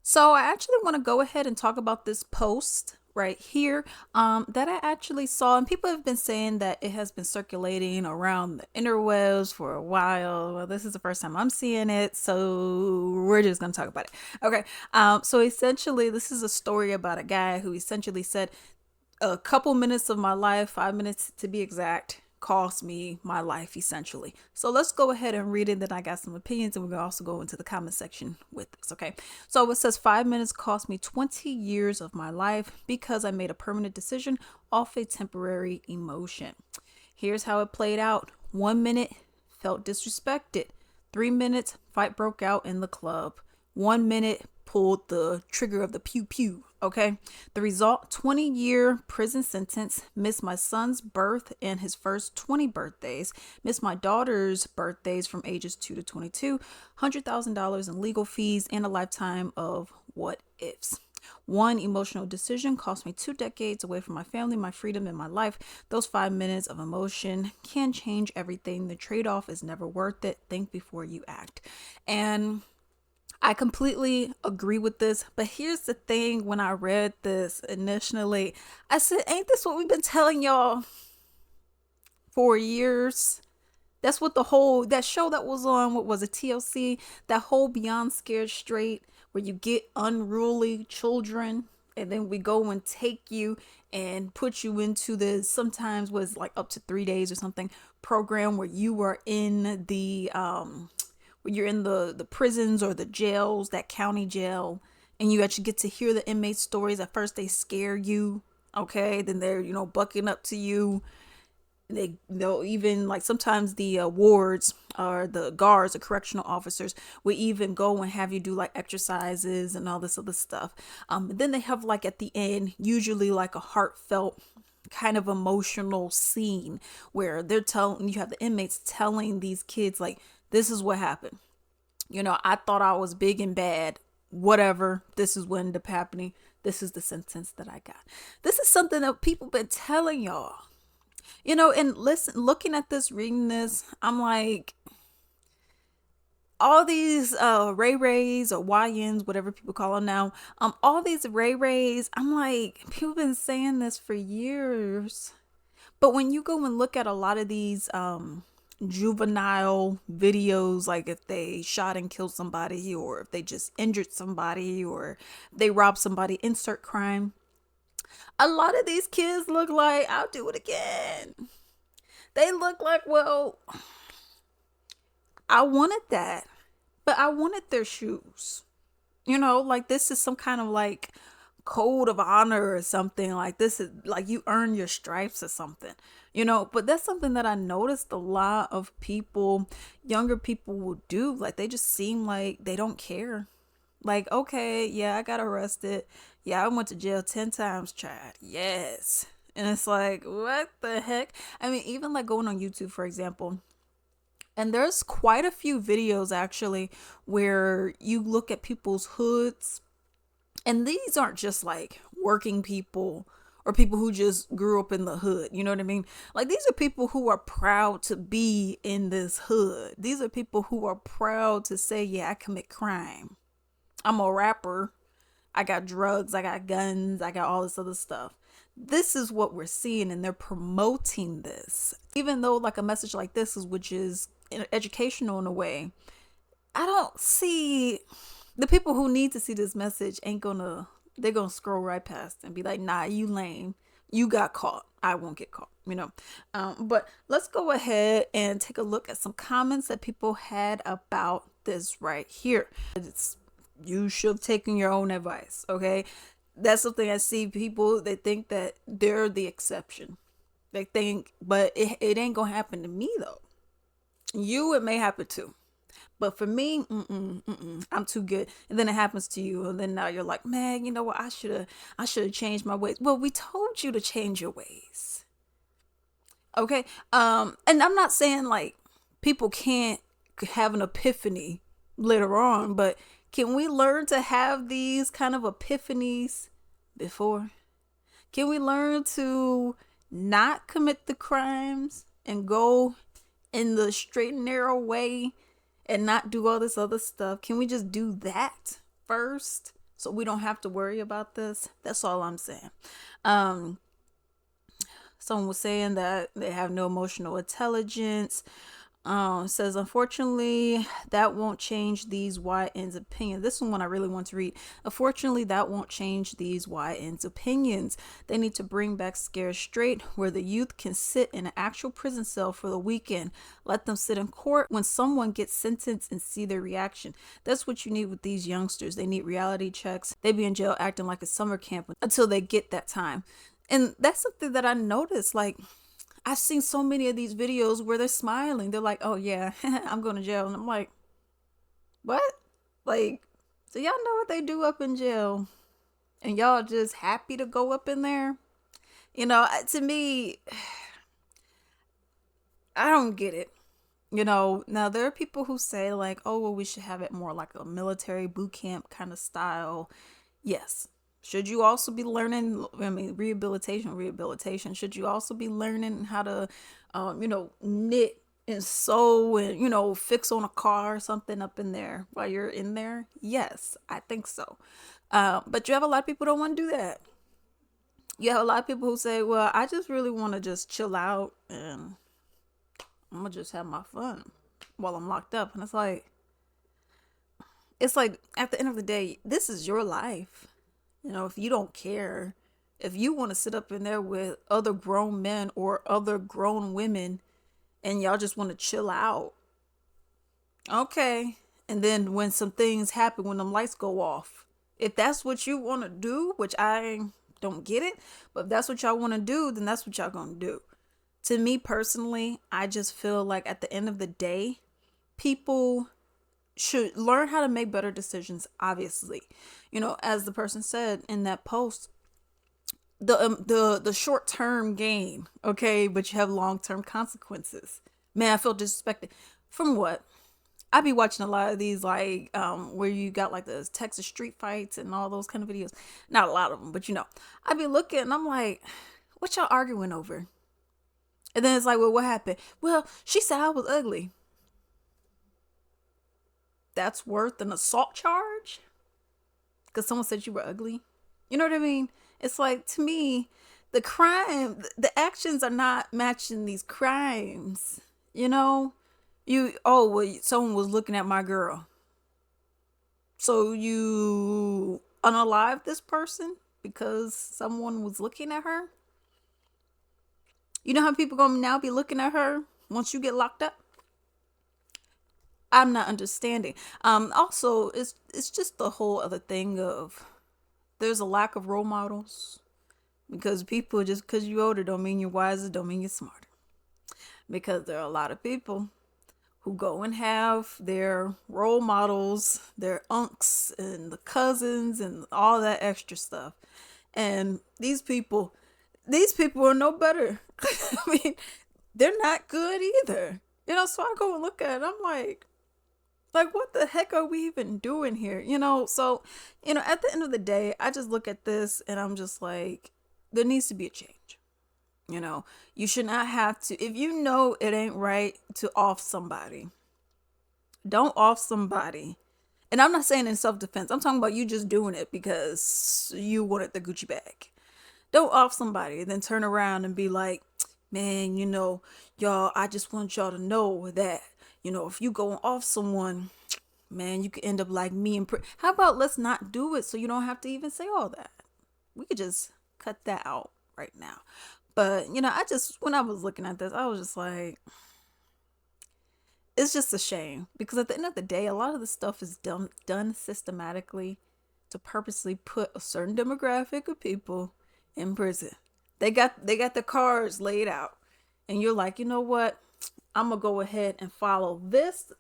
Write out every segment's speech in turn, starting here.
So I actually want to go ahead and talk about this post right here that I actually saw, and people have been saying that it has been circulating around the interwebs for a while. Well, this is the first time I'm seeing it, so we're just gonna talk about it. Okay. So essentially, this is a story about a guy who essentially said a couple minutes of my life, 5 minutes to be exact, cost me my life essentially. So let's go ahead and read it. Then I got some opinions, and we're gonna also go into the comment section with this. Okay. So it says 5 minutes cost me 20 years of my life because I made a permanent decision off a temporary emotion. Here's how it played out. 1 minute, felt disrespected. 3 minutes, fight broke out in the club. 1 minute, pulled the trigger of the pew pew. Okay. The result, 20-year prison sentence. Missed my son's birth and his first 20 birthdays. Missed my daughter's birthdays from ages 2 to 22. $100,000 in legal fees and a lifetime of what ifs. One emotional decision cost me 2 decades away from my family, my freedom, and my life. Those 5 minutes of emotion can change everything. The trade off is never worth it. Think before you act. And I completely agree with this. But here's the thing, when I read this initially, I said, ain't this what we've been telling y'all for years? That's what that show that was on, what was it, TLC, that whole Beyond Scared Straight, where you get unruly children and then we go and take you and put you into the, sometimes was like up to 3 days or something, program where you are in the where you're in the prisons or the jails, that county jail, and you actually get to hear the inmates' stories. At first they scare you, okay, then they're bucking up to you. They'll even, like, sometimes the wards or the guards, the correctional officers, will even go and have you do like exercises and all this other stuff. Then they have, like, at the end, usually like a heartfelt kind of emotional scene where they're telling, you have the inmates telling these kids, like, this is what happened. I thought I was big and bad. Whatever. This is what ended up happening. This is the sentence that I got. This is something that people been telling y'all. And listen, looking at this, reading this, I'm like, all these Ray Rays or YNs, whatever people call them now, all these Ray Rays, I'm like, people been saying this for years. But when you go and look at a lot of these juvenile videos, like if they shot and killed somebody, or if they just injured somebody, or they robbed somebody, insert crime, a lot of these kids look like, I'll do it again. They look like, well, I wanted that, but I wanted their shoes. Like, this is some kind of like code of honor or something. Like, this is like you earn your stripes or something. But that's something that I noticed a lot of people, younger people, will do. Like, they just seem like they don't care. Like, okay, yeah, I got arrested. Yeah, I went to jail 10 times, child. Yes. And it's like, what the heck? I mean, even like going on YouTube, for example, and there's quite a few videos actually where you look at people's hoods, and these aren't just like working people or people who just grew up in the hood. You know what I mean? Like, these are people who are proud to be in this hood. These are people who are proud to say, yeah, I commit crime. I'm a rapper. I got drugs. I got guns. I got all this other stuff. This is what we're seeing, and they're promoting this. Even though, like, a message like this is, which is educational in a way, I don't see the people who need to see this message they're gonna scroll right past and be like, nah, you lame. You got caught. I won't get caught. But let's go ahead and take a look at some comments that people had about this right here. You should have taken your own advice. Okay. That's something I see people, they think that they're the exception. They think, but it ain't gonna happen to me though. It may happen too. But for me, I'm too good. And then it happens to you, and then now you're like, man, you know what? I should have changed my ways. Well, we told you to change your ways. Okay. And I'm not saying like people can't have an epiphany later on, but can we learn to have these kind of epiphanies before? Can we learn to not commit the crimes and go in the straight and narrow way and not do all this other stuff? Can we just do that first? so we don't have to worry about this. That's all I'm saying. Um, Someone was saying that they have no emotional intelligence. Says unfortunately that won't change these YN's opinions. This is one I really want to read. Unfortunately, that won't change these YN's opinions. They need to bring back Scare Straight, where the youth can sit in an actual prison cell for the weekend. Let them sit in court when someone gets sentenced and see their reaction. That's what you need with these youngsters. They need reality checks. They be in jail acting like a summer camp until they get that time. And that's something that I noticed. Like, I've seen so many of these videos where they're smiling. They're like, oh yeah, I'm going to jail. And I'm like, what? Like, so y'all know what they do up in jail? And y'all just happy to go up in there? You know, to me, I don't get it. You know, now there are people who say like, oh, well, we should have it more like a military boot camp kind of style. Yes. Should you also be learning, I mean, rehabilitation? Should you also be learning how to, knit and sew and, fix on a car or something up in there while you're in there? Yes, I think so. But you have a lot of people who don't want to do that. You have a lot of people who say, well, I just really want to just chill out and I'm going to just have my fun while I'm locked up. And it's like at the end of the day, this is your life. You know, if you don't care, if you want to sit up in there with other grown men or other grown women and y'all just want to chill out, okay. And then when some things happen, when them lights go off, if that's what you want to do, which I don't get it, but if that's what y'all want to do, then that's what y'all gonna do. To me personally, I just feel like at the end of the day, people should learn how to make better decisions, obviously. You know, as the person said in that post, the short-term gain, okay, but you have long-term consequences. Man, I feel disrespected. From what? I be watching a lot of these like where you got like the Texas street fights and all those kind of videos. Not a lot of them, but I be looking and I'm like, what y'all arguing over? And then it's like, well, what happened? Well, she said I was ugly. That's worth an assault charge? Because someone said you were ugly? You know what I mean? It's like, to me, the actions are not matching these crimes. You know? Well, someone was looking at my girl. So you unalive this person because someone was looking at her? You know how people gonna now be looking at her once you get locked up? I'm not understanding. Also, it's just the whole other thing of there's a lack of role models because people, just because you're older don't mean you're wiser, don't mean you're smarter. Because there are a lot of people who go and have their role models, their unks and the cousins and all that extra stuff. And these people are no better. I mean, they're not good either. So I go and look at it. I'm like, what the heck are we even doing here? So, at the end of the day, I just look at this and I'm just like, there needs to be a change. You should not have to, if you know it ain't right to off somebody, don't off somebody. And I'm not saying in self-defense. I'm talking about you just doing it because you wanted the Gucci bag. Don't off somebody and then turn around and be like, man, y'all, I just want y'all to know that, if you go off someone, man, you could end up like me. How about let's not do it so you don't have to even say all that? We could just cut that out right now. But, when I was looking at this, I was just like, it's just a shame. Because at the end of the day, a lot of this stuff is done systematically to purposely put a certain demographic of people in prison. They got the cards laid out. And you're like, you know what? I'm going to go ahead and follow this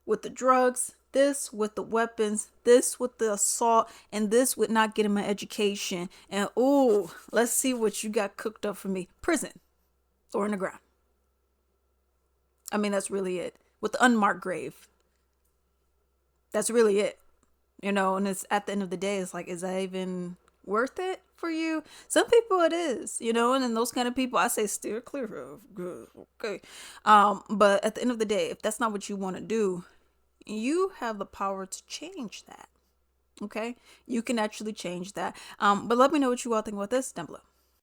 with the drugs, this with the weapons, this with the assault, and this with not getting my education. And let's see what you got cooked up for me. Prison or in the ground. I mean, that's really it. With the unmarked grave. That's really it. And it's at the end of the day, it's like, is that even worth it for you? Some people it is, and then those kind of people I say steer clear of. Good, okay. But at the end of the day, if that's not what you want to do, you have the power to change that. Okay, you can actually change that. But let me know what you all think about this down below.